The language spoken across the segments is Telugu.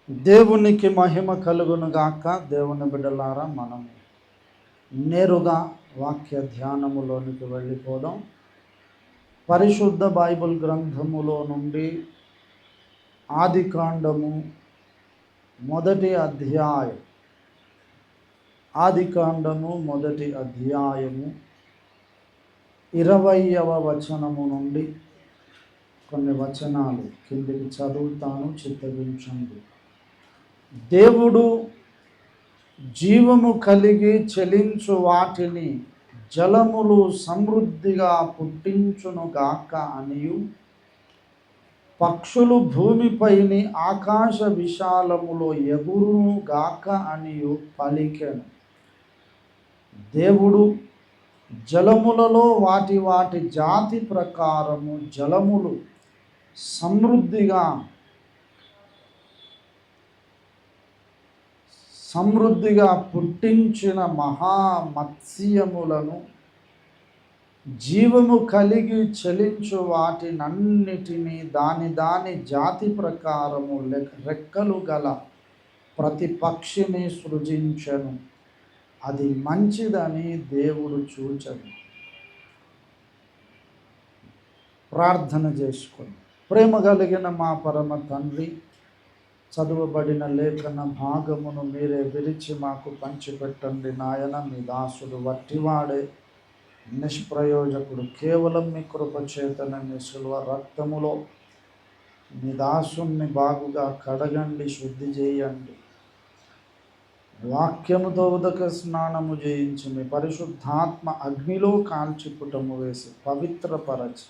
దేవునికి మహిమ కలుగును గాక. దేవుని బిడ్డలారా, మనం నేరుగా వాక్య ధ్యానములోనికి వెళ్ళిపోదాం. పరిశుద్ధ బైబిల్ గ్రంథములో నుండి ఆదికాండము మొదటి అధ్యాయం, ఆదికాండము మొదటి అధ్యాయము 20వ వచనము నుండి కొన్ని వచనాలు కిందికి చదువుతాను, చిత్తగించండి. దేవుడు జీవము కలిగి చెలించు వాటిని జలములు సమృద్ధిగా పుట్టించునుగాక అనియు, పక్షులు భూమిపైని ఆకాశ విశాలములో ఎగురును గాక అనియు పలికెను. దేవుడు జలములలో వాటి వాటి జాతి ప్రకారము జలములు సమృద్ధిగా పుట్టించిన మహామత్స్యములను, జీవము కలిగి చలించు వాటినన్నిటినీ దాని జాతి ప్రకారము రెక్కలు గల ప్రతి పక్షిని సృజించెను. అది మంచిదని దేవుడు చూచెను. ప్రార్థన చేసుకొని, ప్రేమ కలిగిన మా పరమ తండ్రి, చదువబడిన లేఖన భాగమును మీరే విరిచి మాకు పంచిపెట్టండి నాయన. మీ దాసుడు వట్టివాడే, నిష్ప్రయోజకుడు. కేవలం మీ కృప చేతన మీ శిలువ రక్తములో మీ దాసుని బాగుగా కడగండి, శుద్ధి చేయండి. వాక్యముతో ఉదక స్నానము చేయించి మీ పరిశుద్ధాత్మ అగ్నిలో కాల్చిపుటము వేసి పవిత్రపరచి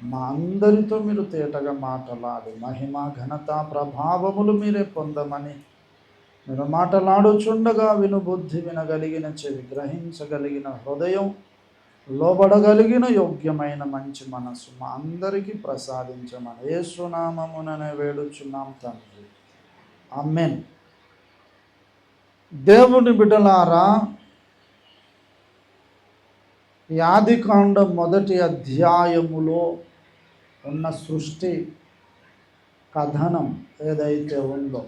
మా అందరితో మీరు తేటగా మాటలాడి మహిమ ఘనత ప్రభావములు మీరే పొందమని, మీరు మాటలాడుచుండగా వినుబుద్ధి, వినగలిగిన చెవి, గ్రహించగలిగిన హృదయం, లోబడగలిగిన యోగ్యమైన మంచి మనసు మా అందరికీ ప్రసాదించమని యేసు నామముననే వేడుచున్నాం తండ్రి, ఆమేన్. దేవుని బిడ్డలారా, ఈ ఆదికాండం మొదటి అధ్యాయములో ఉన్న సృష్టి కథనం ఏదైతే ఉందో,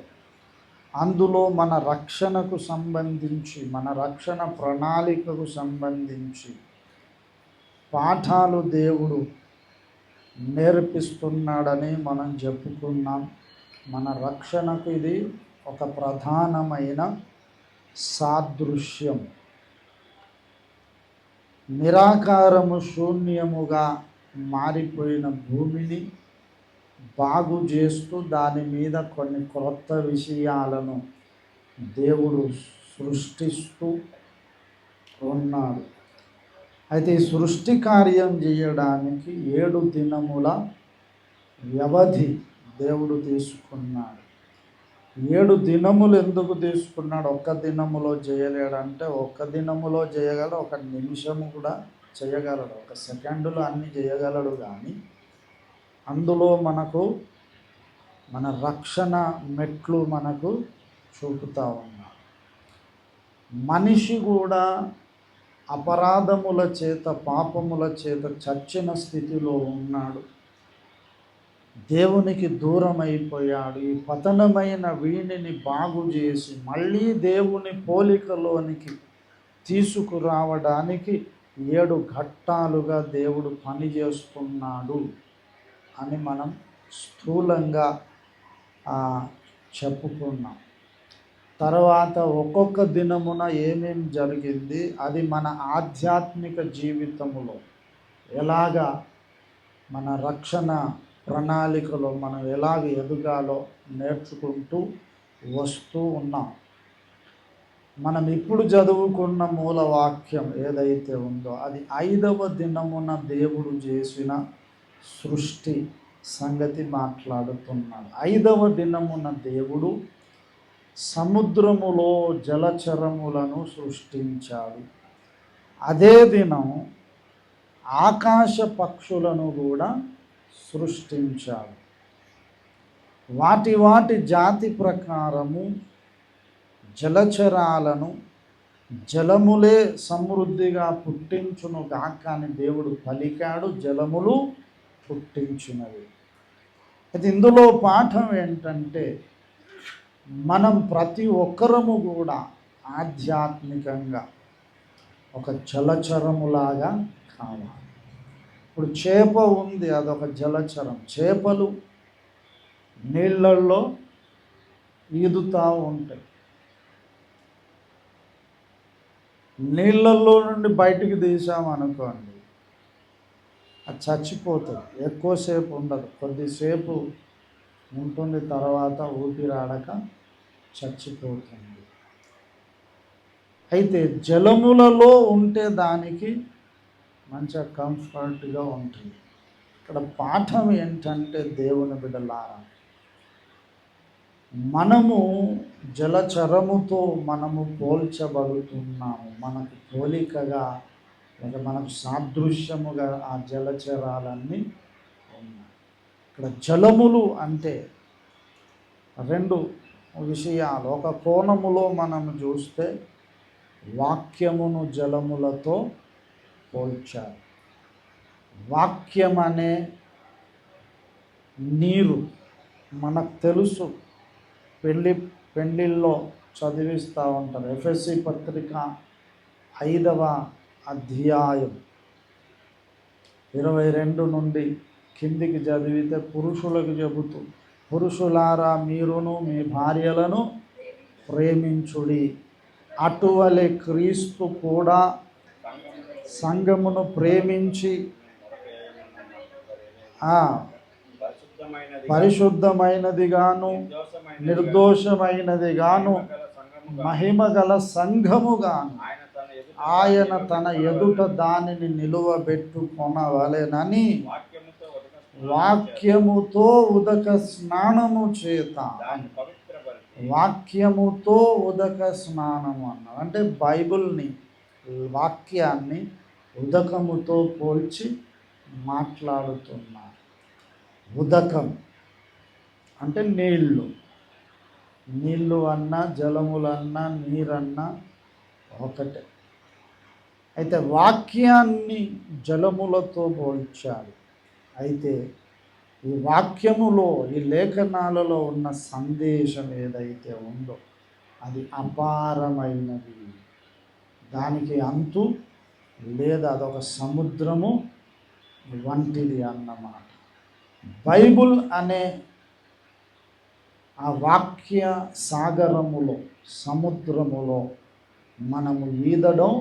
అందులో మన రక్షణకు సంబంధించి, మన రక్షణ ప్రణాళికకు సంబంధించి పాఠాలు దేవుడు నేర్పిస్తున్నాడని మనం చెప్పుకున్నాం. మన రక్షణకు ఇది ఒక ప్రధానమైన సాదృశ్యం. నిరాకారము, శూన్యముగా మారిపోయిన భూమిని బాగు చేస్తూ దాని మీద కొన్ని క్రొత్త విషయాలను దేవుడు సృష్టిస్తూ ఉన్నాడు. అయితే ఈ సృష్టి కార్యం చేయడానికి 7 దినముల వ్యవధి దేవుడు తీసుకున్నాడు. 7 దినములు ఎందుకు తీసుకున్నాడు? ఒక్క దినములో చేయలేడంటే, ఒక్క దినములో చేయగలడు, ఒక నిమిషము కూడా చేయగలడు, ఒక సెకండులో అన్నీ చేయగలడు. కానీ అందులో మనకు మన రక్షణ మెట్లు మనకు చూపుతూ ఉన్నాడు. మనిషి కూడా అపరాధముల చేత, పాపముల చేత చచ్చిన స్థితిలో ఉన్నాడు, దేవునికి దూరం అయిపోయాడు. ఈ పతనమైన వీణిని బాగు చేసి మళ్ళీ దేవుని పోలికలోనికి తీసుకురావడానికి 7 ఘట్టాలుగా దేవుడు పనిచేస్తున్నాడు అని మనం స్థూలంగా చెప్పుకున్నాం. తర్వాత ఒక్కొక్క దినమున ఏమేం జరిగింది, అది మన ఆధ్యాత్మిక జీవితములో ఎలాగా, మన రక్షణ ప్రణాళికలో మనం ఎలాగ ఎదగాలో నేర్చుకుంటూ వస్తూ ఉన్నాం. మనం ఇప్పుడు చదువుకున్న మూల వాక్యం ఏదైతే ఉందో, అది 5వ దినమున దేవుడు చేసిన సృష్టి సంగతి మాట్లాడుతున్నాడు. 5వ దినమున దేవుడు సముద్రములో జలచరములను సృష్టించాడు. అదే దినం ఆకాశ పక్షులను కూడా సృష్టించాడు. వాటి వాటి జాతి ప్రకారము జలచరాలను జలములే సమృద్ధిగా పుట్టించును గాక అని దేవుడు పలికాడు. జలములు పుట్టించినవి. అయితే ఇందులో పాఠం ఏంటంటే, మనం ప్రతి ఒక్కరము కూడా ఆధ్యాత్మికంగా ఒక జలచరములాగా కావాలి. ఇప్పుడు చేప ఉంది, అదొక జలచరం. చేపలు నీళ్ళల్లో ఈదుతూ ఉంటాయి. నీళ్ళల్లో నుండి బయటికి తీసామనుకోండి, అది చచ్చిపోతుంది. ఎక్కువసేపు ఉండదు, కొద్దిసేపు ఉంటుంది, తర్వాత ఊపిరాడక చచ్చిపోతుంది. అయితే జలములలో ఉంటే దానికి మంచిగా కంఫర్ట్గా ఉంటుంది. ఇక్కడ పాఠం ఏంటంటే, దేవుని బిడ్డలారా, మనము జలచరముతో మనము పోల్చబడుతున్నాము. మనకు పోలికగా లేదా మనకు సాదృశ్యముగా ఆ జలచరాలన్నీ ఉన్నాయి. ఇక్కడ జలములు అంటే రెండు విషయాలు. ఒక కోణములో మనం చూస్తే వాక్యమును జలములతో పోల్చారు. వాక్యం అనే నీరు మనకు తెలుసు, పెళ్ళిళ్ళలో చదివిస్తూ ఉంటారు. ఎఫ్ఎస్సి పత్రిక 5వ అధ్యాయం 22 నుండి కిందికి చదివితే పురుషులకు చెబుతూ, పురుషులారా మీరును మీ భార్యలను ప్రేమించుడి, అటువలే క్రీస్తు కూడా సంఘమును ప్రేమించి పరిశుద్ధమైనదిగాను నిర్దోషమైనదిగాను మహిమగల సంఘముగాను ఆయన తన ఎదుట దానిని నిలువబెట్టుకొనవలెనని వాక్యముతో ఉదక స్నానము చేత, వాక్యముతో ఉదక స్నానము అన్నారు. అంటే బైబిల్ని, వాక్యాన్ని ఉదకముతో పోల్చి మాట్లాడుతున్నారు. ఉదకం అంటే నీళ్ళు అన్నా జలములన్నా నీరన్నా ఒకటే. అయితే వాక్యాన్ని జలములతో పోల్చాడు. అయితే ఈ వాక్యములో, ఈ లేఖనాలలో ఉన్న సందేశం ఏదైతే ఉందో అది అపారమైనది, దానికి అంతు లేదా అదొక సముద్రము వంటిది అన్నమాట. బైబుల్ అనే ఆ వాక్య సాగరములో, సముద్రములో మనము ఈదడం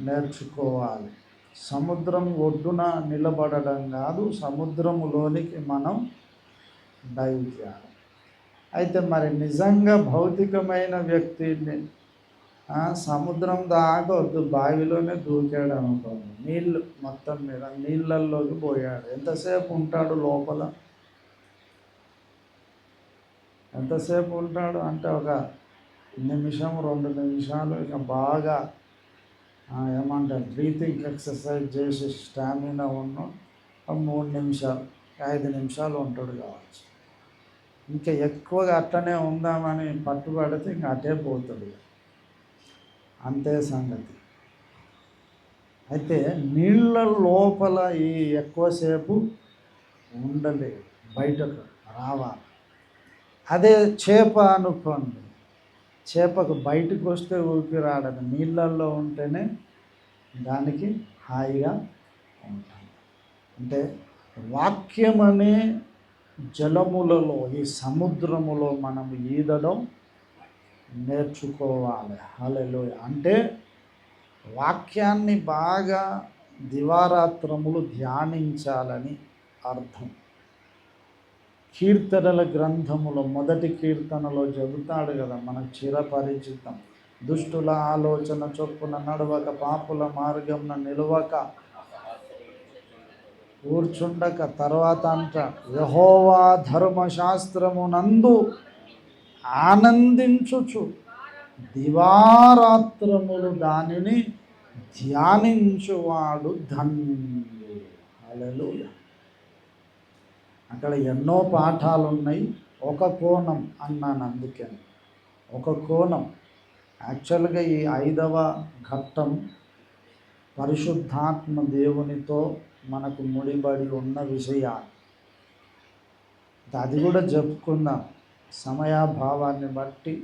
నేర్చుకోవాలి. సముద్రం ఒడ్డున నిలబడడం కాదు, సముద్రములోనికి మనం డైవ్ చేయాలి. అయితే మరి నిజంగా భౌతికమైన వ్యక్తిని సముద్రం దాకా వద్దు, బావిలోనే దూకాడు అనుకోండి, నీళ్ళు మొత్తం మీద నీళ్ళల్లోకి పోయాడు, ఎంతసేపు ఉంటాడు లోపల? ఎంతసేపు ఉంటాడు అంటే ఒక నిమిషం 2 నిమిషాలు. ఇక బాగా ఏమంటారు, బ్రీతింగ్ ఎక్సర్సైజ్ చేసి స్టామినా ఉన్న 3 నిమిషాలు 5 నిమిషాలు ఉంటాడు కావచ్చు. ఇంకా ఎక్కువగా అట్టనే ఉందామని పట్టుబడితే ఇంకా అటే పోతాడు, అంతే సంగతి. అయితే నీళ్ళ లోపల ఈ ఎక్కువసేపు ఉండలేదు, బయటకు రావాలి. అదే చేప అనుకోండి, చేపకు బయటకు వస్తే ఊపిరాడదు, నీళ్ళల్లో ఉంటేనే దానికి హాయిగా ఉంటుంది. అంటే వాక్యం అనే జలములలో, ఈ సముద్రములో మనం ఈదడం నేర్చుకోవాలి. హల్లెలూయా. అంటే వాక్యాన్ని బాగా దివారాత్రములు ధ్యానించాలని అర్థం. కీర్తనల గ్రంథములో 1వ కీర్తనలో చెబుతాడు కదా, మనకు చిరపరిచితం, దుష్టుల ఆలోచన చొప్పున నడవక, పాపుల మార్గంన నిలవక, కూర్చుండక, తర్వాత అంట యెహోవా ధర్మశాస్త్రమునందు ఆనందించుచు దివారాత్రములు దానిని ధ్యానించువాడు ధన్యుడు. హల్లెలూయా. అక్కడ ఎన్నో పాఠాలు ఉన్నాయి. ఒక కోణం అన్నాను, అందుకని ఒక కోణం. యాక్చువల్గా ఈ 5వ ఘట్టం పరిశుద్ధాత్మ దేవునితో మనకు ముడిబడి ఉన్న విషయాలు, అది కూడా చెప్పుకుందాం. సమయాభావాన్ని బట్టి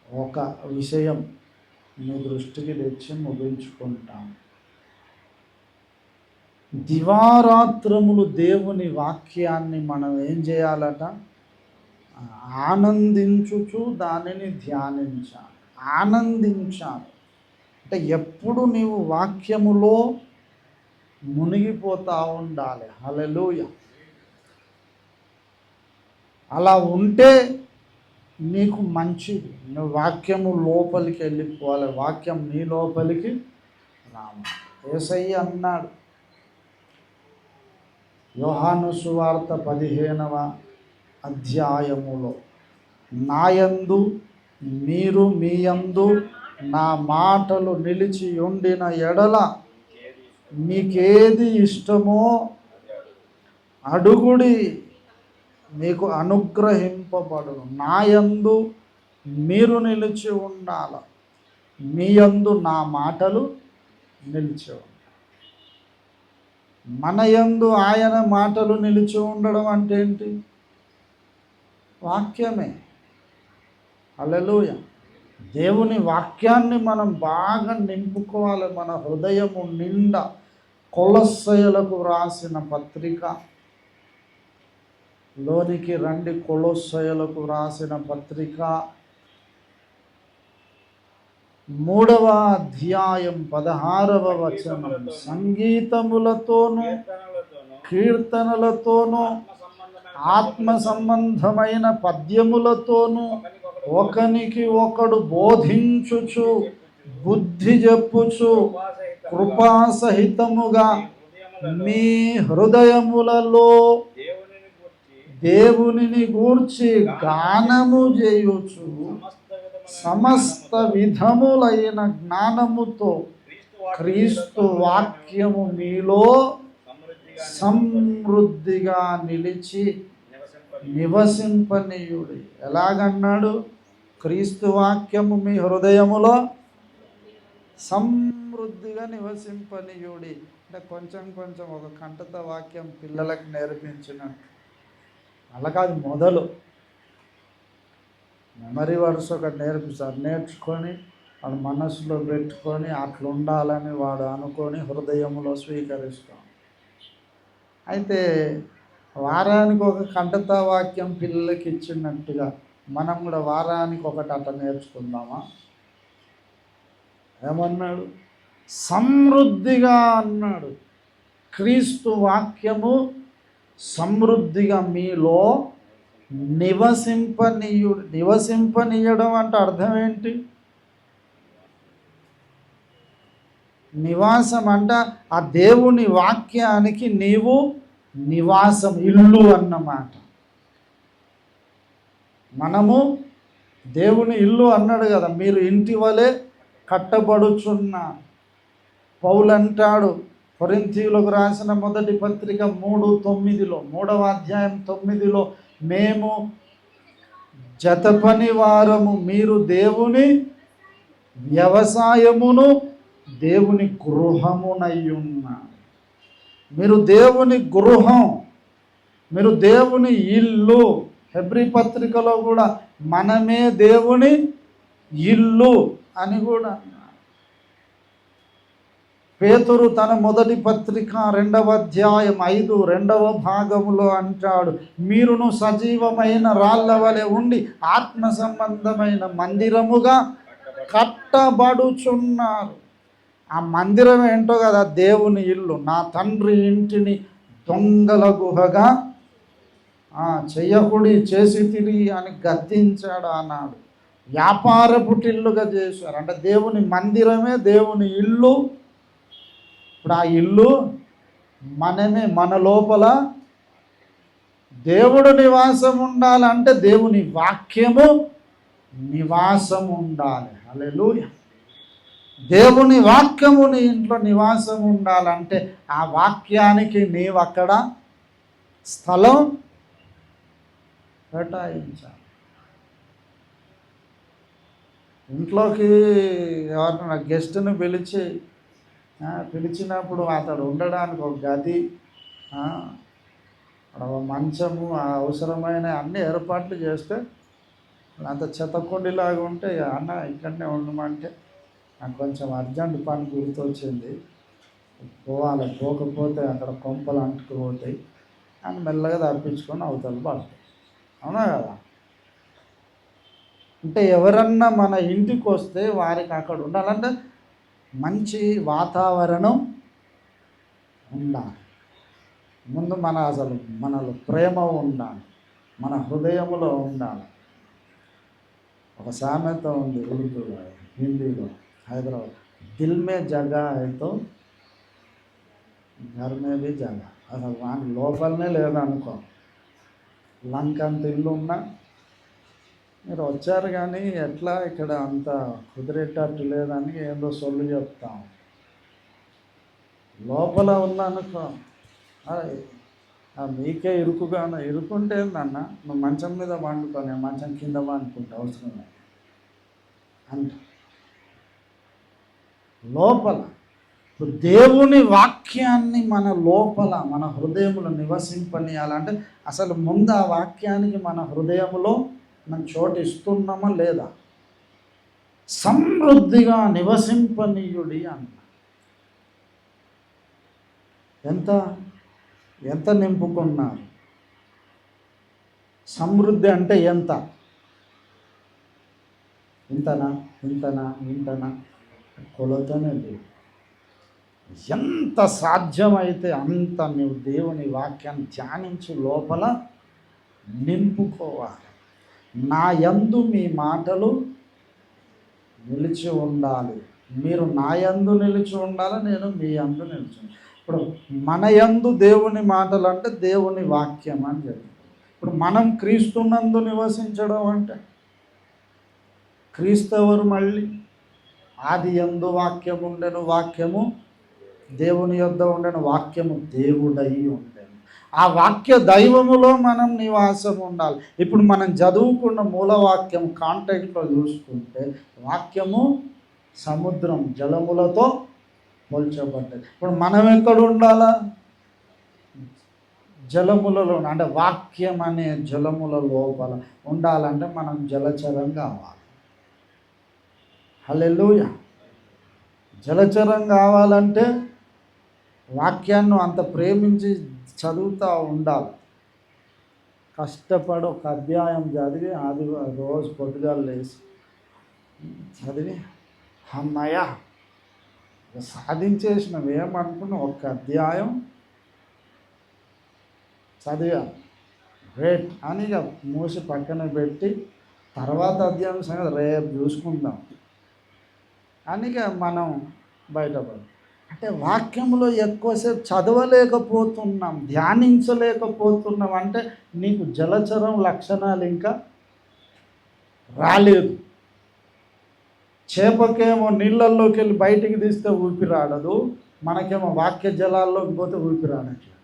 ఒక విషయం మీ దృష్టికి తెచ్చి ముగించుకుంటాం. దివారాత్రములు దేవుని వాక్యాన్ని మనం ఏం చేయాలట? ఆనందించుచు దానిని ధ్యానించాలి, ఆనందించాలి. అంటే ఎప్పుడు నీవు వాక్యములో మునిగిపోతూ ఉండాలి. హల్లెలూయా. అలా ఉంటే నీకు మంచిది. నువ్వు వాక్యము లోపలికి వెళ్ళిపోవాలి, వాక్యం నీ లోపలికి రావాలి. యేసయ్య అన్నాడు యోహాను సువార్త 15వ అధ్యాయములో, నాయందు మీరు మీయందు నా మాటలు నిలిచి ఉండిన ఎడల మీకేది ఇష్టమో అడుగుడి, మీకు అనుగ్రహింపబడును. నాయందు మీరు నిలిచి ఉండాల, మీయందు నా మాటలు నిలిచి ఉండాలి. మన యందు ఆయన మాటలు నిలిచి ఉండడం అంటే ఏంటి? వాక్యమే. హల్లెలూయా. దేవుని వాక్యాన్ని మనం బాగా నింపుకోవాలి మన హృదయము నిండా. కొలొస్సయులకు రాసిన పత్రిక లోనికి రండి. కొలొస్సయులకు రాసిన పత్రిక 3వ అధ్యాయం 16వ వచనం, సంగీతములతోనూ కీర్తనలతోనూ ఆత్మ సంబంధమైన పద్యములతోనూ ఒకనికి ఒకడు బోధించుచు బుద్ధి చెప్పుచు కృపాసహితముగా మీ హృదయములలో దేవునిని గూర్చి గానము చేయుచు సమస్త విధములైన జ్ఞానముతో క్రీస్తు వాక్యము మీలో సమృద్ధిగా నిలిచి నివసింపనీయుడి. ఎలాగన్నాడు? క్రీస్తు వాక్యము మీ హృదయములో సమృద్ధిగా నివసింపనీయుడి. అంటే కొంచెం కొంచెం ఒక కంటత వాక్యం పిల్లలకు నేర్పించినట్టు. అలా కాదు, మొదలు మెమరీ వర్డ్స్ ఒకటి నేర్పిస్తారు. నేర్చుకొని వాడు మనసులో పెట్టుకొని అట్లా ఉండాలని వాడు అనుకొని హృదయంలో స్వీకరిస్తాం. అయితే వారానికి ఒక కంటత వాక్యం పిల్లలకి ఇచ్చినట్టుగా మనం కూడా వారానికి ఒకటి అట్లా నేర్చుకుందామా? ఏమన్నాడు? సమృద్ధిగా అన్నాడు. క్రీస్తు వాక్యము సమృద్ధిగా మీలో నివసింపనీయడం అంటే అర్థం ఏంటి? నివాసం అంటే ఆ దేవుని వాక్యానికి నీవు నివాసం, ఇల్లు అన్నమాట. మనము దేవుని ఇల్లు అన్నాడు కదా, మీరు ఇంటి వలె కట్టబడుచున్నారు. పౌలు అంటాడు కొరింథీయులకు రాసిన మొదటి పత్రిక 3:9, 3వ అధ్యాయం 9లో, మేము జతపని వారము, మీరు దేవుని వ్యవసాయమును దేవుని గృహమునయ్యున్నారు. మీరు దేవుని గృహం, మీరు దేవుని ఇల్లు. హెబ్రీ పత్రికలో కూడా మనమే దేవుని ఇల్లు అని కూడా అన్నారు. పేతురు తన మొదటి పత్రిక 2వ అధ్యాయం 2వ భాగములో అంటాడు, మీరును సజీవమైన రాళ్ళ వలె ఉండి ఆత్మ సంబంధమైన మందిరముగా కట్టబడుచున్నారు. ఆ మందిరం ఏంటో కదా, దేవుని ఇల్లు. నా తండ్రి ఇంటిని దొంగల గుహగా చెయ్యకుడి చేసి తిరిగి అని గద్దించాడు అన్నాడు. వ్యాపారపు టిల్లుగా చేశారు. అంటే దేవుని మందిరమే దేవుని ఇల్లు. ఇప్పుడు ఆ ఇల్లు మనమే. మన లోపల దేవుడు నివాసం ఉండాలంటే దేవుని వాక్యము నివాసం ఉండాలి. హల్లెలూయా. దేవుని వాక్యము నీ ఇంట్లో నివాసం ఉండాలంటే ఆ వాక్యానికి నీవు అక్కడ స్థలం కేటాయించాలి. ఇంట్లోకి ఎవరైనా గెస్ట్ని పిలిచినప్పుడు అతడు ఉండడానికి ఒక గది, అక్కడ మంచము అవసరమైన అన్ని ఏర్పాట్లు చేస్తే అంత చెత్తకొండిలాగా ఉంటే అన్న ఇక్కడనే ఉండమంటే నాకు కొంచెం అర్జెంట్ పని గుర్తొచ్చింది, పోవాలి, పోకపోతే అక్కడ కొంపలు అంటుకుపోతాయి అని మెల్లగా తప్పించుకొని అవతల పడతాయి. అవునా కదా? అంటే ఎవరన్నా మన ఇంటికి వస్తే వారికి అక్కడ ఉండాలంటే మంచి వాతావరణం ఉండాలి. ముందు మనలో ప్రేమ ఉండాలి, మన హృదయంలో ఉండాలి. ఒక సామెత ఉంది ఉర్దూలో, హిందీలో, హైదరాబాద్, దిల్ మే జగహ హై తో ఘర్ మే భీ జగహ. అసలు వాని లోపలనే లేదనుకో, లంక అంత ఇల్లు ఉన్నా మీరు వచ్చారు కానీ ఎట్లా ఇక్కడ అంత కుదిరేటట్టు లేదని ఏదో సొల్లు చెప్తాం. లోపల ఉందనుకో మీకే ఇరుకుగాను, ఇరుకుంటే ఏందన్న నువ్వు మంచం మీద వండుకొని మంచం కింద వండుకుంటే అవసరం లేదు అంట. లోపల ఇప్పుడు దేవుని వాక్యాన్ని మన లోపల మన హృదయంలో నివసింపనీయాలంటే అసలు ముందు ఆ వాక్యానికి మన హృదయంలో మనం చోటు ఇస్తున్నామా లేదా? సమృద్ధిగా నివసింపనీయుడి అన్న. ఎంత నింపుకున్నారు? సమృద్ధి అంటే ఎంత? ఇంతనా కొలతనే లేదు. ఎంత సాధ్యమైతే అంత నువ్వు దేవుని వాక్యాన్ని ధ్యానించి లోపల నింపుకోవాలి. నా యందు మీ మాటలు నిలిచి ఉండాలి, మీరు నా యందు నిలిచి ఉండాలి, నేను మీ యందు నిలిచి ఉండాలి. ఇప్పుడు మన యందు దేవుని మాటలు అంటే దేవుని వాక్యం అని చెప్పి, ఇప్పుడు మనం క్రీస్తునందు నివసించడం అంటే క్రీస్తు ఎవరు? మళ్ళీ ఆది యందు వాక్యము ఉండెను, వాక్యము దేవుని యొద్ద ఉండెను, వాక్యము దేవుడై ఉండెను. ఆ వాక్య దైవములో మనం నివాసం ఉండాలి. ఇప్పుడు మనం చదువుకున్న మూలవాక్యం కాంటెక్స్ట్లో చూసుకుంటే వాక్యము సముద్రం జలములతో పోల్చబడ్డది. ఇప్పుడు మనం ఎక్కడ ఉండాలా? జలములలో, అంటే వాక్యం అనే జలముల లోపల ఉండాలంటే మనం జలచరం కావాలి. హల్లెలూయా! జలచరం కావాలంటే వాక్యాన్ని అంత ప్రేమించి చదువుతూ ఉండాలి. కష్టపడి ఒక అధ్యాయం చదివి అది రోజు పొద్దుగాలు లేచి చదివి అమ్మయ్య సాధించేసినవి ఏమనుకున్నా, ఒక్క అధ్యాయం చదివా గ్రేట్ అని ఇక మూసి పక్కన పెట్టి తర్వాత అధ్యాయం సంగతి రేపు చూసుకుందాం అని ఇక మనం బయటపడాలి. అంటే వాక్యంలో ఎక్కువసేపు చదవలేకపోతున్నాం, ధ్యానించలేకపోతున్నాం అంటే నీకు జలచరం లక్షణాలు ఇంకా రాలేదు. చేపకేమో నీళ్ళల్లోకి వెళ్ళి బయటికి తీస్తే ఊపిరాడదు, మనకేమో వాక్య జలాల్లోకి పోతే ఊపిరాడట్లేదు.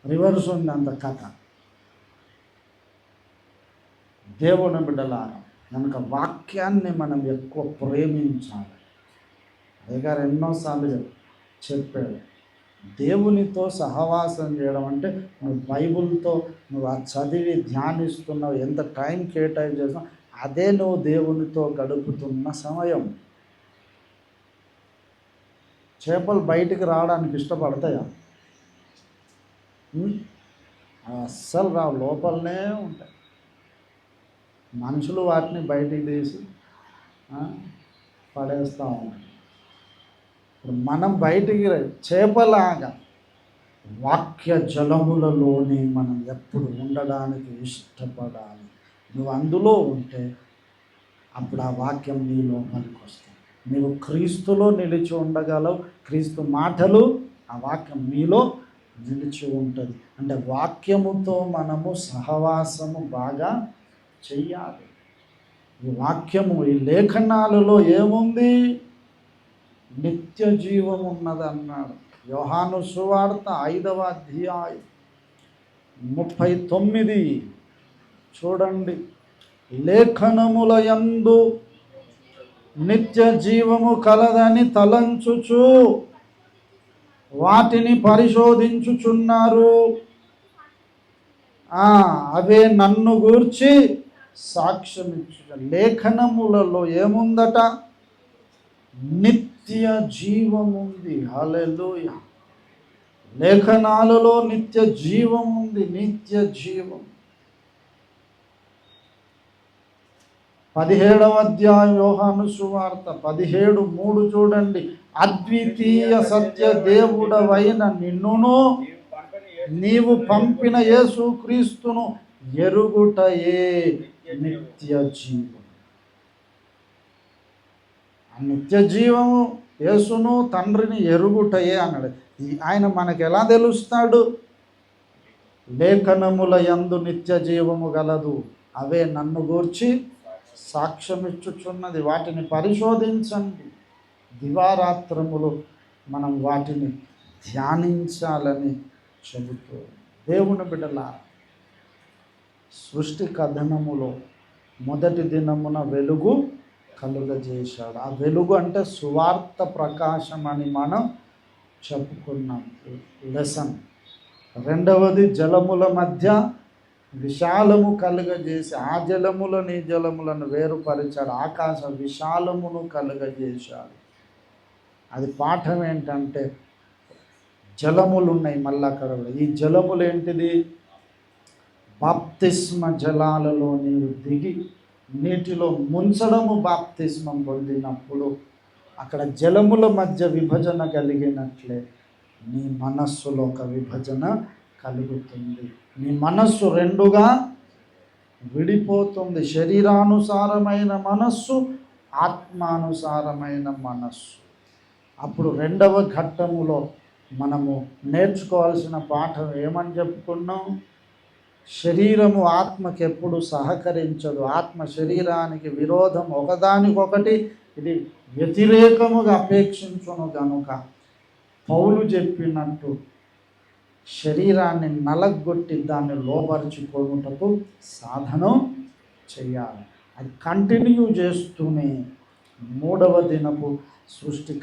రివర్స్ ఉంది అంత కథ. దేవుని బిడ్డలారా, కనుక వాక్యాన్ని మనం ఎక్కువ ప్రేమించాలి. అయ్యగారు ఎన్నోసార్లు చెప్పాడు, దేవునితో సహవాసం చేయడం అంటే నువ్వు బైబిల్తో నువ్వు ఆ చదివి ధ్యానిస్తున్నావు, ఎంత టైం కేటాయించి చేస్తున్నావు, అదే నువ్వు దేవునితో గడుపుతున్న సమయం. చేపలు బయటికి రావడానికి ఇష్టపడతాయా? అస్సలు రావు, లోపలనే ఉంటాయి. మనుషులు వాటిని బయటికి తీసి పడేస్తూ ఉంటారు. ఇప్పుడు మనం బయటికి చేపలాగా వాక్య జలములలోనే మనం ఎప్పుడు ఉండడానికి ఇష్టపడాలి. నువ్వు అందులో ఉంటే అప్పుడు ఆ వాక్యం నీ లోపలికి వస్తుంది. నీవు క్రీస్తులో నిలిచి ఉండగలవు. క్రీస్తు మాటలు ఆ వాక్యం నీలో నిలిచి ఉంటుంది. అంటే వాక్యముతో మనము సహవాసము బాగా చెయ్యాలి. ఈ వాక్యము, ఈ లేఖనాలలో ఏముంది? నిత్య జీవం ఉన్నది అన్నాడు. యోహాను సువార్త 5వ అధ్యాయం 39 చూడండి. లేఖనముల యందు నిత్య జీవము కలదని తలంచుచు వాటిని పరిశోధించుచున్నారు. అవే నన్ను గూర్చి సాక్ష్యమిచ్చు. లేఖనములలో ఏముందట? నిత్య జీవముంది. హల్లెలూయా. లేఖనాలలో నిత్య జీవం ఉంది. నిత్య జీవం. 17వ అధ్యాయం యోహాను సువార్త 17:3 చూడండి. అద్వితీయ సత్య దేవుడవైన నిన్నును నీవు పంపిన యేసుక్రీస్తును ఎరుగుటయే నిత్య జీవం. ఆ నిత్య జీవము యేసును తండ్రిని ఎరుగుటయే అన్నాడు. ఆయన మనకు ఎలా తెలుస్తాడు? లేఖనముల యందు నిత్య జీవము గలదు, అవే నన్ను గూర్చి సాక్ష్యమిచ్చుచున్నది. వాటిని పరిశోధించండి. దివారాత్రములు మనం వాటిని ధ్యానించాలని చెబుతూ, దేవుని బిడ్డలారా, సృష్టి కథనములో మొదటి దినమున వెలుగు కలుగజేశాడు. ఆ వెలుగు అంటే సువార్త ప్రకాశం అని మనం చెప్పుకున్నాం లెసన్. రెండవది జలముల మధ్య విశాలము కలుగజేసి ఆ జలములను ఈ జలములను వేరుపరిచాడు. ఆకాశ విశాలమును కలుగజేశాడు. అది పాఠం ఏంటంటే జలములు ఉన్నాయి. మళ్ళీ అక్కడ ఈ జలములు ఏంటిది? బాప్తిస్మ జలాలలో నీవు దిగి నీటిలో ముంచడము బాప్తిస్మం పొందినప్పుడు అక్కడ జలముల మధ్య విభజన కలిగినట్లే నీ మనస్సులో ఒక విభజన కలుగుతుంది. నీ మనస్సు రెండుగా విడిపోతుంది. శరీరానుసారమైన మనస్సు, ఆత్మానుసారమైన మనస్సు. అప్పుడు రెండవ ఘట్టములో మనము నేర్చుకోవాల్సిన పాఠం ఏమని చెప్పుకున్నాం? శరీరము ఆత్మకి ఎప్పుడు సహకరించదు. ఆత్మ శరీరానికి విరోధం, ఒకదానికొకటి ఇది వ్యతిరేకముగా అపేక్షించును గనుక పౌలు చెప్పినట్టు శరీరాన్ని నలగొట్టి దాన్ని లోపరుచుకోవటకు సాధనం చేయాలి. అది కంటిన్యూ చేస్తూనే మూడవ దినపు సృష్టి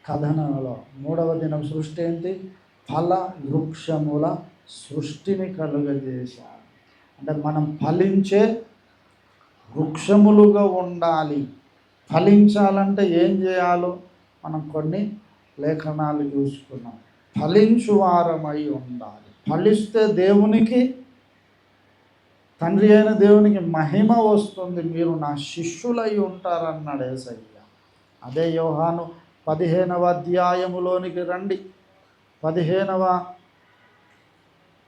కథనంలో మూడవ దినం సృష్టి ఏంటి? ఫల వృక్షముల సృష్టిని కలుగజేశారు. అంటే మనం ఫలించే వృక్షములుగా ఉండాలి. ఫలించాలంటే ఏం చేయాలో మనం కొన్ని లేఖనాలు చూసుకున్నాం. ఫలించువారమై ఉండాలి. ఫలిస్తే దేవునికి, తండ్రి అయిన దేవునికి మహిమ వస్తుంది. మీరు నా శిష్యులై ఉంటారన్నాడు యేసయ్య. అదే యోహాను 15వ అధ్యాయములోనికి రండి. 15వ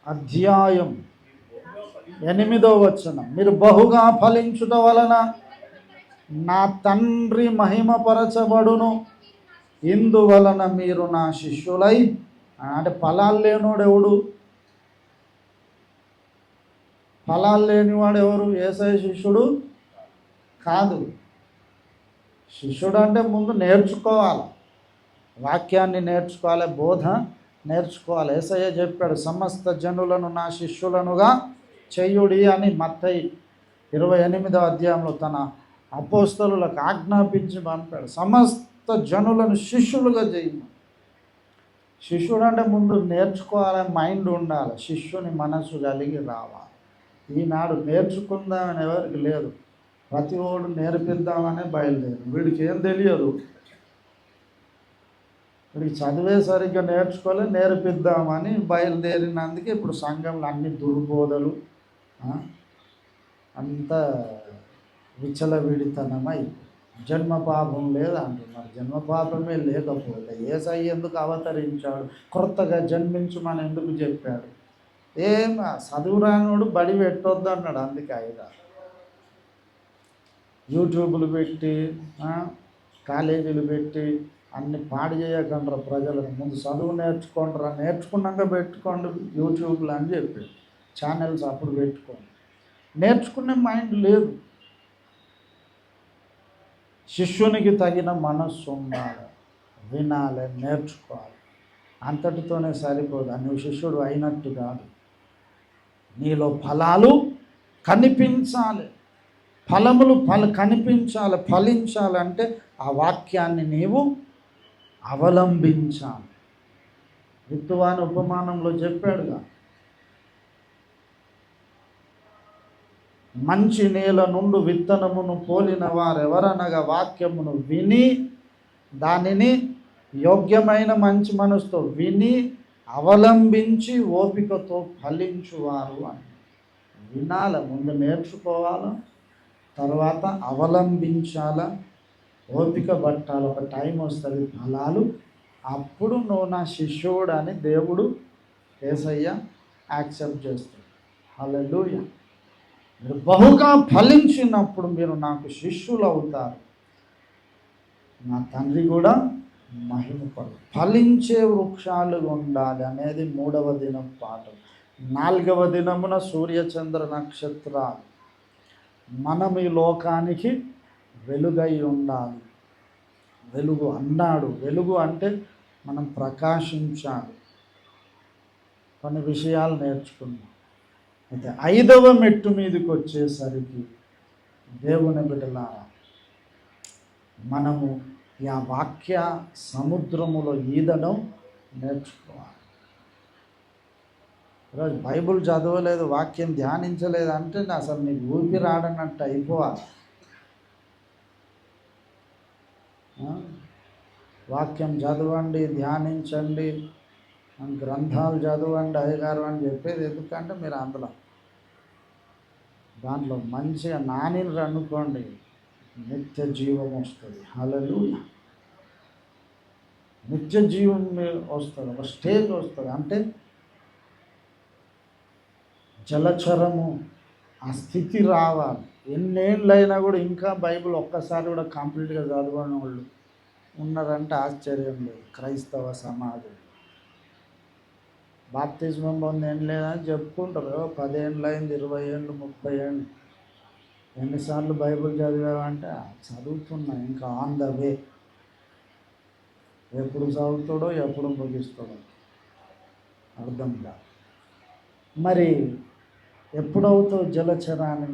అధ్యాయం 8వ వచనం. మీరు బహుగా ఫలించుట వలన నా తండ్రి మహిమపరచబడును, ఇందువలన మీరు నా శిష్యులై. అంటే ఫలాలు లేనివాడు ఎవడు? ఫలాలు లేనివాడు ఎవరు? యేసయ్య శిష్యుడు కాదు. శిష్యుడు అంటే ముందు నేర్చుకోవాలి, వాక్యాన్ని నేర్చుకోవాలి, బోధ నేర్చుకోవాలి. యేసయ్య చెప్పాడు, సమస్త జనులను నా శిష్యులనుగా చెయ్యుడి అని మత్తయి 28వ అధ్యాయంలో తన అపోస్తలులకు ఆజ్ఞాపించి పంపాడు. సమస్త జనులను శిష్యులుగా చేయమని. శిష్యుడు అంటే ముందు నేర్చుకోవాలని మైండ్ ఉండాలి, శిష్యుని మనసు కలిగి రావాలి. ఈనాడు నేర్చుకుందామని ఎవరికి లేదు. ప్రతి ఓడు నేర్పిద్దామనే బయలుదేరు. వీడికి ఏం తెలియదు, వీడికి చదివే సరిగ్గా నేర్చుకోలే, నేర్పిద్దామని బయలుదేరినందుకే ఇప్పుడు సంఘంలో అన్ని దుర్బోధలు, అంతా విచ్చలవిడితనమై జన్మ పాపం లేదు అంటున్నారు. జన్మ పాపమే లేకపోతే యేసయ్య ఎందుకు అవతరించాడు? క్రొత్తగా జన్మించమని ఎందుకు చెప్పాడు? చదువు రానోడు బడి పెట్టొద్దు అన్నాడు. అందుకే ఆయన యూట్యూబ్లు పెట్టి కాలేజీలు పెట్టి అన్ని పాడు చేయకుండా ప్రజలను ముందు చదువు నేర్చుకోండిరా, నేర్చుకున్నాక పెట్టుకోండి యూట్యూబ్లు అని చెప్పి ఛానల్స్ అప్పుడు పెట్టుకోండి. నేర్చుకునే మైండ్ లేదు. శిష్యునికి తగిన మనస్సు ఉండాలి, వినాలి, నేర్చుకోవాలి. అంతటితోనే సరిపోదు. నువ్వు శిష్యుడు అయినట్టు కాదు. నీలో ఫలాలు కనిపించాలి. ఫలములు కనిపించాలి. ఫలించాలంటే ఆ వాక్యాన్ని నీవు అవలంబించాలి. విత్తువాని ఉపమానంలో చెప్పాడుగా. మంచి నేల నుండి విత్తనమును పోలిన వారెవరనగా వాక్యమును విని దానిని యోగ్యమైన మంచి మనసుతో విని అవలంబించి ఓపికతో ఫలించువారు అని. వినాల, ముందు నేర్చుకోవాలా, తర్వాత అవలంబించాల, ఓపిక పట్టాల. ఒక టైం వస్తుంది ఫలాలు, అప్పుడు నువ్వు నా శిష్యుడు అని దేవుడు యేసయ్య యాక్సెప్ట్ చేస్తాడు. హల్లెలూయా. మీరు బహుగా ఫలించినప్పుడు మీరు నాకు శిష్యులు అవుతారు, నా తండ్రి కూడా మహిమపడు. ఫలించే వృక్షాలు ఉండాలి అనేది 3వ దినం పాఠం. 4వ దినమున సూర్యచంద్ర నక్షత్రాలు. మనం ఈ లోకానికి వెలుగై ఉండాలి. వెలుగు అన్నాడు. వెలుగు అంటే మనం ప్రకాశించాలి. కొన్ని విషయాలు నేర్చుకున్నాం. అయితే 5వ మెట్టు మీదకి వచ్చేసరికి దేవుని బిడ్డలారా, మనము ఆ వాక్య సముద్రములో ఈదడం నేర్చుకోవాలి. ఈరోజు బైబుల్ చదవలేదు, వాక్యం ధ్యానించలేదు అంటే అసలు నీకు ఊపి రాడనట్టు అయిపోవాలి. వాక్యం చదవండి, ధ్యానించండి, గ్రంథాలు చదవండి అయ్యగారు అని చెప్పేది ఎందుకంటే మీరు దాంట్లో మంచిగా నానిని అనుకోండి, నిత్య జీవం వస్తుంది. హల్లెలూయా. నిత్య జీవం వస్తుంది, ఒక స్టేజ్ వస్తుంది. అంటే జలచరము ఆ స్థితి రావాలి. ఎన్నేళ్ళైనా కూడా ఇంకా బైబిల్ ఒక్కసారి కూడా కంప్లీట్గా చదవని వాళ్ళు ఉన్నారంటే ఆశ్చర్యం లేదు. క్రైస్తవ సమాజం బాప్తిజం పొంది ఏం లేదని చెప్పుకుంటారు. 10 ఏళ్ళు అయింది, 20 ఏళ్ళు, 30 ఏళ్ళు. ఎన్నిసార్లు బైబిల్ చదివామంటే చదువుతున్నా, ఇంకా ఆన్ ద వే. ఎప్పుడు చదువుతాడో ఎప్పుడు ముగిస్తాడో అర్థం కాదు. మరి ఎప్పుడవుతావు జలచరాన్ని?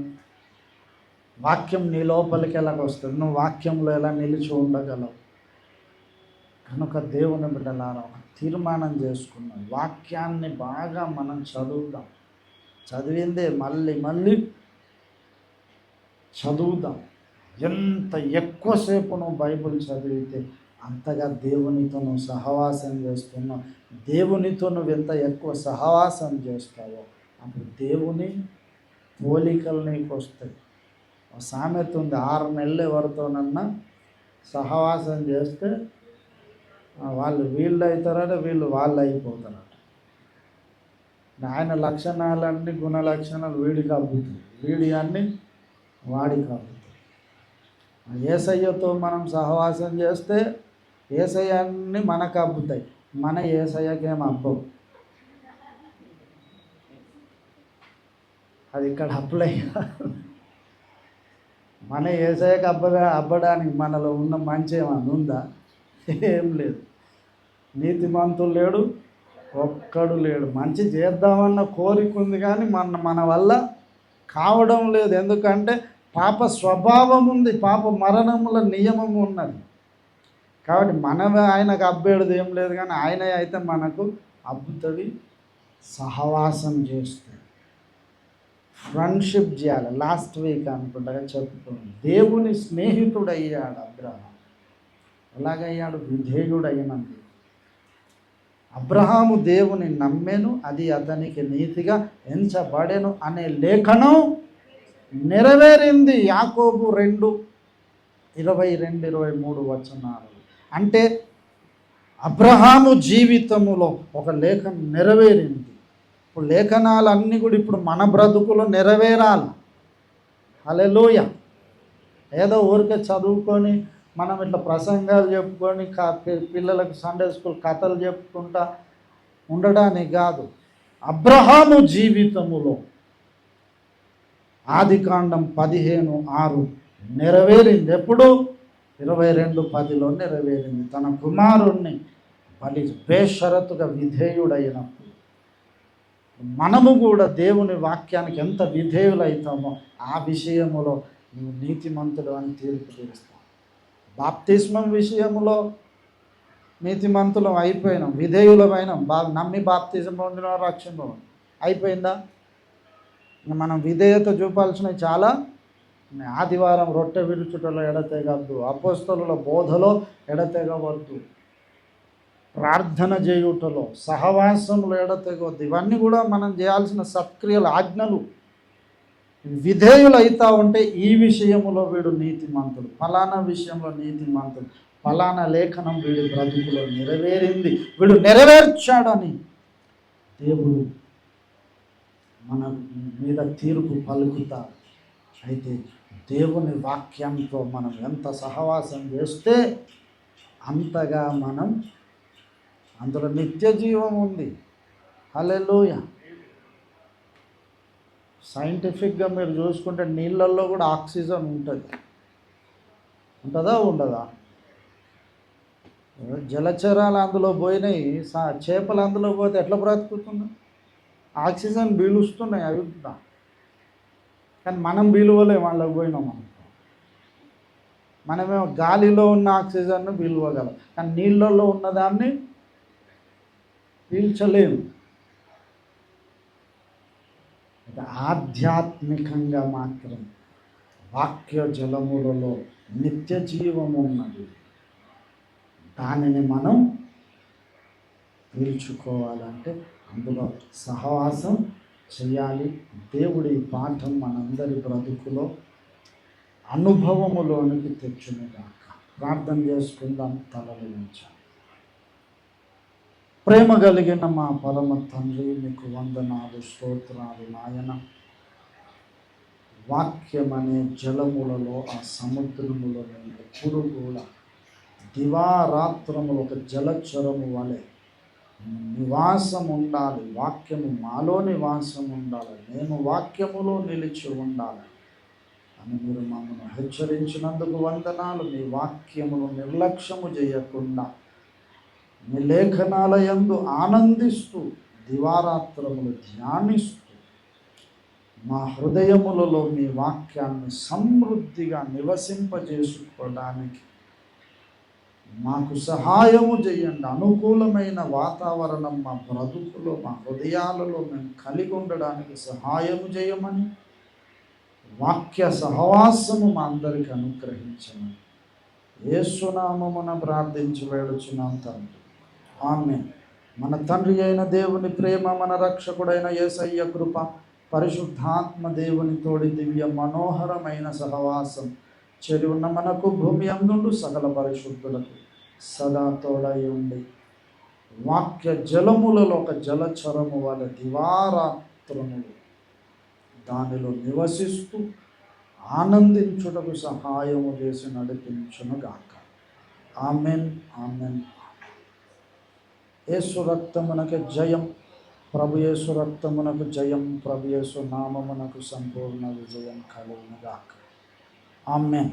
వాక్యం నీ లోపలికి ఎలాగొస్తుంది? నువ్వు వాక్యంలో ఎలా నిలిచి ఉండగలవు? కనుక దేవుని బిడ్డలారా, తీర్మానం చేసుకున్నాం, వాక్యాన్ని బాగా మనం చదువుదాం. చదివిందే మళ్ళీ మళ్ళీ చదువుదాం. ఎంత ఎక్కువసేపు నువ్వు బైబిల్ చదివితే అంతగా దేవునితో నువ్వు సహవాసం చేస్తున్నావు. దేవునితో నువ్వు ఎంత ఎక్కువ సహవాసం చేస్తావో అప్పుడు దేవుని పోలికలు నీకు వస్తాయి. సామెత ఉంది, 6 నెలలు ఎవరితోనన్నా సహవాసం చేస్తే వాళ్ళు వీళ్ళు అవుతారట, వీళ్ళు వాళ్ళు అయిపోతారట. ఆయన లక్షణాలన్నీ, గుణ లక్షణాలు వీడికి అబ్బుతాయి, వీడి అన్నీ వాడికి అబ్బుతాయి. యేసయ్యతో మనం సహవాసం చేస్తే యేసయ్యాన్ని మనకు అబ్బుతాయి, మన యేసయ్యకేం అబ్బవు. అది ఇక్కడ అప్లై. మన యేసయ్యకి అబ్బడానికి మనలో ఉన్న మంచి ఏమన్నా ఉందా? ఏం లేదు. నీతిమంతులు లేడు, ఒక్కడు లేడు. మంచి చేద్దామన్న కోరిక ఉంది కానీ మన వల్ల కావడం లేదు. ఎందుకంటే పాప స్వభావం ఉంది, పాప మరణముల నియమం ఉన్నది. కాబట్టి మనమే ఆయనకు అబ్బేది ఏం లేదు, కానీ ఆయన అయితే మనకు అబ్బుతుంది. సహవాసం చేస్తుంది, ఫ్రెండ్షిప్ చేయాలి. లాస్ట్ వీక్ అనుకుంటా చెప్పుకోండి, దేవుని స్నేహితుడు అయ్యాడు అబ్రహాం. ఎలాగయ్యాడు? విధేయుడు అయినందు. అబ్రహాము దేవుని నమ్మెను, అది అతనికి నీతిగా ఎంచబడెను అనే లేఖనం నెరవేరింది. యాకోబు 2:22-23 వచనాలు. అంటే అబ్రహాము జీవితములో ఒక లేఖనం నెరవేరింది. ఇప్పుడు లేఖనాలన్నీ కూడా ఇప్పుడు మన బ్రతుకులో నెరవేరాలి. హల్లెలూయా. ఏదో ఊరికే చదువుకొని మనం ఇట్లా ప్రసంగాలు చెప్పుకొని పిల్లలకు సండే స్కూల్ కథలు చెప్పుకుంటా ఉండడానికి కాదు. అబ్రహాము జీవితములో ఆదికాండం 15:6 నెరవేరింది. ఎప్పుడు? 22:10లో నెరవేరింది. తన కుమారుణ్ణి బలి బేషరతుగా విధేయుడైనప్పుడు. మనము కూడా దేవుని వాక్యానికి ఎంత విధేయులైతామో ఆ విషయములో నువ్వు నీతిమంతుడు అని తీర్పు తీరుస్తావు. బాప్తిస్మం విషయంలో నీతిమంతులం అయిపోయినాం, విధేయులమైనాం, నమ్మి బాప్తిజం పొందిన రక్షణ పొందిన అయిపోయిందా? మనం విధేయత చూపాల్సినవి చాలా. ఆదివారం రొట్టె విరుచుటలో ఎడతెగద్దు, అపోస్తలుల బోధలో ఎడతెగవద్దు, ప్రార్థన చేయుటలో, సహవాసంలో ఎడతెగవద్దు. ఇవన్నీ కూడా మనం చేయాల్సిన సత్క్రియలు, ఆజ్ఞలు. విధేయులు అవుతా ఉంటే ఈ విషయంలో వీడు నీతిమంతుడు, ఫలానా విషయంలో నీతిమంతుడు, ఫలానా లేఖనం వీడి బ్రతుకులో నెరవేరింది, వీడు నెరవేర్చాడని దేవుడు మన మీద తీర్పు పలుకుతారు. అయితే దేవుని వాక్యంతో మనం ఎంత సహవాసం చేస్తే అంతగా మనం అందులో నిత్య జీవం ఉంది. హల్లెలూయా. సైంటిఫిక్గా మీరు చూసుకుంటే నీళ్ళల్లో కూడా ఆక్సిజన్ ఉంటుంది. ఉంటుందా ఉండదా? జలచరాలు అందులో పోయినాయి, చేపలు అందులో పోతే ఎట్లా బ్రతుకుతున్నాయి? ఆక్సిజన్ పీలుస్తున్నాయి అవి కూడా. కానీ మనం పీలువలేము, వాళ్ళకి పోయినాం మనం. మనమేమో గాలిలో ఉన్న ఆక్సిజన్ను పీలువగలం, కానీ నీళ్ళల్లో ఉన్నదాన్ని పీల్చలేము. ఆధ్యాత్మికంగా మాత్రం వాక్య జలములలో నిత్య జీవము ఉన్నది. దానిని మనం పీల్చుకోవాలంటే అందులో సహవాసం చేయాలి. దేవుడి పాఠం మనందరి బ్రతుకులో అనుభవములోనికి తెచ్చునుగాక. ప్రార్థన చేసుకుందాం, తలలు ఉంచాలి. ప్రేమ కలిగిన మా పరమ తండ్రి, మీకు వందనాలు, స్తోత్రాలు నాయన. వాక్యం అనే జలములలో, ఆ సముద్రములో ఎప్పుడు కూడా దివారాత్రములు ఒక జలచరము వలె నివాసం ఉండాలి. వాక్యము మాలో నివాసం ఉండాలి, మేము వాక్యములో నిలిచి ఉండాలి అని మీరు మమ్మల్ని హెచ్చరించినందుకు వందనాలు. మీ వాక్యమును నిర్లక్ష్యము చేయకుండా మీ లేఖనాల యందు ఆనందిస్తూ దివారాత్రములు ధ్యానిస్తూ మా హృదయములలో మీ వాక్యాన్ని సమృద్ధిగా నివసింపజేసుకోవడానికి మాకు సహాయము చేయండి. అనుకూలమైన వాతావరణం మా బ్రతుకులో, మా హృదయాలలో మేము కలిగి ఉండడానికి సహాయము చేయమని, వాక్య సహవాసము మా అందరికి అనుగ్రహించమని యేసు నామమున ప్రార్థించి వేడుచున్నాం తండ్రి, ఆమేన్. మన తండ్రి అయిన దేవుని ప్రేమ, మన రక్షకుడైన యేసయ్య కృప, పరిశుద్ధాత్మ దేవుని తోడి దివ్య మనోహరమైన సహవాసం చెరి ఉన్న మనకు భూమి అందుండు సకల పరిశుద్ధులకు సదా తోడై ఉండి వాక్య జలములలో ఒక జలచరము వలె దివారాత్రములు దానిలో నివసిస్తూ ఆనందించుటకు సహాయము చేసి నడిపించునుగాక. Amen, amen. యేసు రక్తమునకు జయం, ప్రభు యేసు రక్తమునకు జయం, ప్రభు యేసు నామమునకు సంపూర్ణ విజయం కలుగునుగాక. ఆమెన్.